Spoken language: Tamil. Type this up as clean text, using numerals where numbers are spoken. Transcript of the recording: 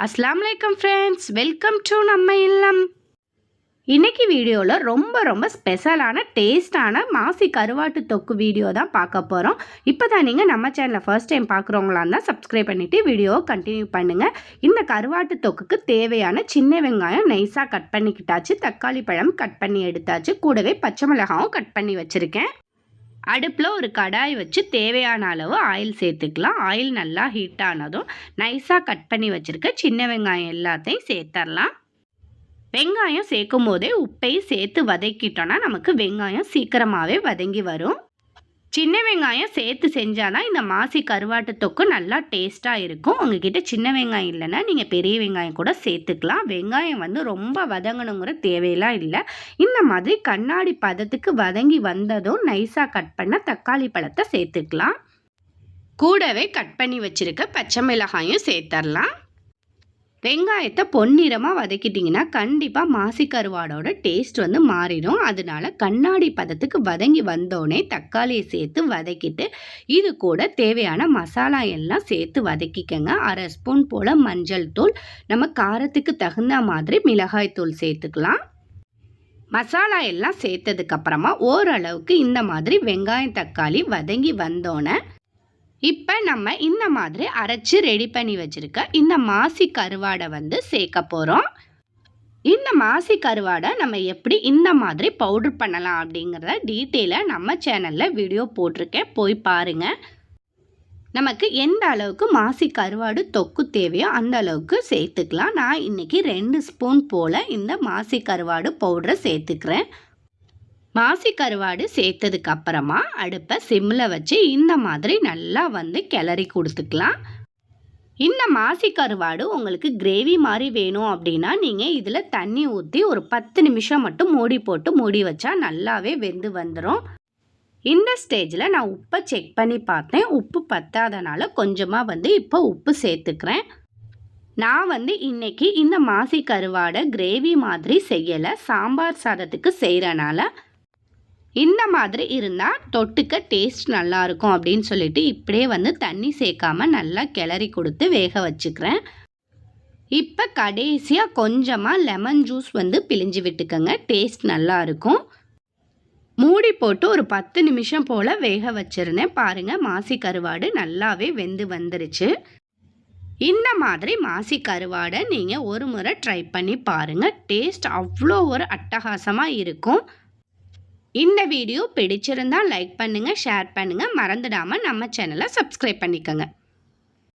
அஸ்ஸலாமு அலைக்கும் ஃப்ரெண்ட்ஸ், வெல்கம் டு நம்ம இல்லம். இன்னைக்கு வீடியோவில் ரொம்ப ஸ்பெஷலான டேஸ்டான மாசி கருவாட்டு தொக்கு வீடியோ தான் பார்க்க போகிறோம். இப்போ தான் நீங்கள் நம்ம சேனலை ஃபர்ஸ்ட் டைம் பார்க்குறவங்களா இருந்தால் சப்ஸ்கிரைப் பண்ணிவிட்டு வீடியோவை கண்டினியூ பண்ணுங்கள். இந்த கருவாட்டு தொக்குக்கு தேவையான சின்ன வெங்காயம் நைஸாக கட் பண்ணிக்கிட்டாச்சு, தக்காளி பழம் கட் பண்ணி எடுத்தாச்சு, கூடவே பச்சை மிளகாவும் கட் பண்ணி வச்சுருக்கேன். அடுப்பில் ஒரு கடாய் வச்சு தேவையான அளவு ஆயில் சேர்த்துக்கலாம். ஆயில் நல்லா ஹீட் ஆனதும் நைஸாக கட் பண்ணி வச்சுருக்க சின்ன வெங்காயம் எல்லாத்தையும் சேர்த்துடலாம். வெங்காயம் சேர்க்கும் போதே உப்பையும் சேர்த்து வதக்கிட்டோன்னா நமக்கு வெங்காயம் சீக்கிரமாகவே வதங்கி வரும். சின்ன வெங்காயம் சேர்த்து செஞ்சால் தான் இந்த மாசி கருவாட்டு தொக்கு நல்லா டேஸ்ட்டாக இருக்கும். உங்ககிட்ட சின்ன வெங்காயம் இல்லைன்னா நீங்கள் பெரிய வெங்காயம் கூட சேர்த்துக்கலாம். வெங்காயம் ரொம்ப வதங்கணுங்கிற தேவையெல்லாம் இல்லை. இந்த மாதிரி கண்ணாடி பதத்துக்கு வதங்கி வந்ததும் நைஸாக கட் பண்ண தக்காளி பழத்தை சேர்த்துக்கலாம். கூடவே கட் பண்ணி வச்சுருக்க பச்சை மிளகாயும் சேர்த்துடலாம். வெங்காயத்தை பொன்னிறமாக வதக்கிட்டிங்கன்னா கண்டிப்பாக மாசி கருவாடோட டேஸ்ட் மாறிடும். அதனால கண்ணாடி பதத்துக்கு வதங்கி வந்தோடனே தக்காளியை சேர்த்து வதக்கிட்டு இது கூட தேவையான மசாலா எல்லாம் சேர்த்து வதக்கிக்கங்க. 1/2 ஸ்பூன் போல் மஞ்சள் தூள், நம்ம காரத்துக்கு தகுந்த மாதிரி மிளகாய் தூள் சேர்த்துக்கலாம். மசாலா எல்லாம் சேர்த்ததுக்கப்புறமா ஓரளவுக்கு இந்த மாதிரி வெங்காயம் தக்காளி வதங்கி வந்தோடனே இப்போ நம்ம இந்த மாதிரி அரைச்சி ரெடி பண்ணி வச்சுருக்க இந்த மாசி கருவாடை சேர்க்க போகிறோம். இந்த மாசி கருவாடை நம்ம எப்படி இந்த மாதிரி பவுடர் பண்ணலாம் அப்படிங்கிறத டீட்டெயிலாக நம்ம சேனலில் வீடியோ போட்டிருக்கேன், போய் பாருங்கள். நமக்கு எந்த அளவுக்கு மாசி கருவாடு தொக்கு தேவையோ அந்த அளவுக்கு சேர்த்துக்கலாம். நான் இன்றைக்கி 2 ஸ்பூன் போல் இந்த மாசி கருவாடு பவுடரை சேர்த்துக்கிறேன். மாசி கருவாடு சேர்த்ததுக்கு அப்புறமா அடுப்பை சிம்மில் வச்சு இந்த மாதிரி நல்லா கிளறி கொடுத்துக்கலாம். இந்த மாசி கருவாடு உங்களுக்கு கிரேவி மாதிரி வேணும் அப்படின்னா நீங்கள் இதில் தண்ணி ஊற்றி ஒரு 10 நிமிஷம் மட்டும் மூடி போட்டு மூடி வச்சா நல்லாவே வெந்து வந்துடும். இந்த ஸ்டேஜில் நான் உப்பை செக் பண்ணி பார்த்தேன். உப்பு பத்தாதனால கொஞ்சமாக இப்போ உப்பு சேர்த்துக்கிறேன். நான் இன்னைக்கு இந்த மாசி கருவாடை கிரேவி மாதிரி செய்யலை, சாம்பார் சாதத்துக்கு செய்கிறனால இந்த மாதிரி இருந்தால் தொட்டுக்க டேஸ்ட் நல்லாயிருக்கும் அப்படின்னு சொல்லிட்டு இப்படியே தண்ணி சேர்க்காமல் நல்லா கிளறி கொடுத்து வேக வச்சுக்கிறேன். இப்போ கடைசியாக கொஞ்சமாக லெமன் ஜூஸ் பிழிஞ்சு விட்டுக்கோங்க, டேஸ்ட் நல்லாயிருக்கும். மூடி போட்டு ஒரு 10 நிமிஷம் போல் வேக வச்சுருந்தேன். பாருங்கள், மாசி கருவாடு நல்லாவே வெந்து வந்துருச்சு. இந்த மாதிரி மாசி கருவாடை நீங்கள் ஒரு முறை ட்ரை பண்ணி பாருங்கள், டேஸ்ட் அவ்வளோ ஒரு அட்டகாசமாக இருக்கும். இந்த வீடியோ பிடிச்சிருந்தால் லைக் பண்ணுங்கள், ஷேர் பண்ணுங்கள், மறந்துடாமல் நம்ம சேனலை சப்ஸ்கிரைப் பண்ணிக்கோங்க.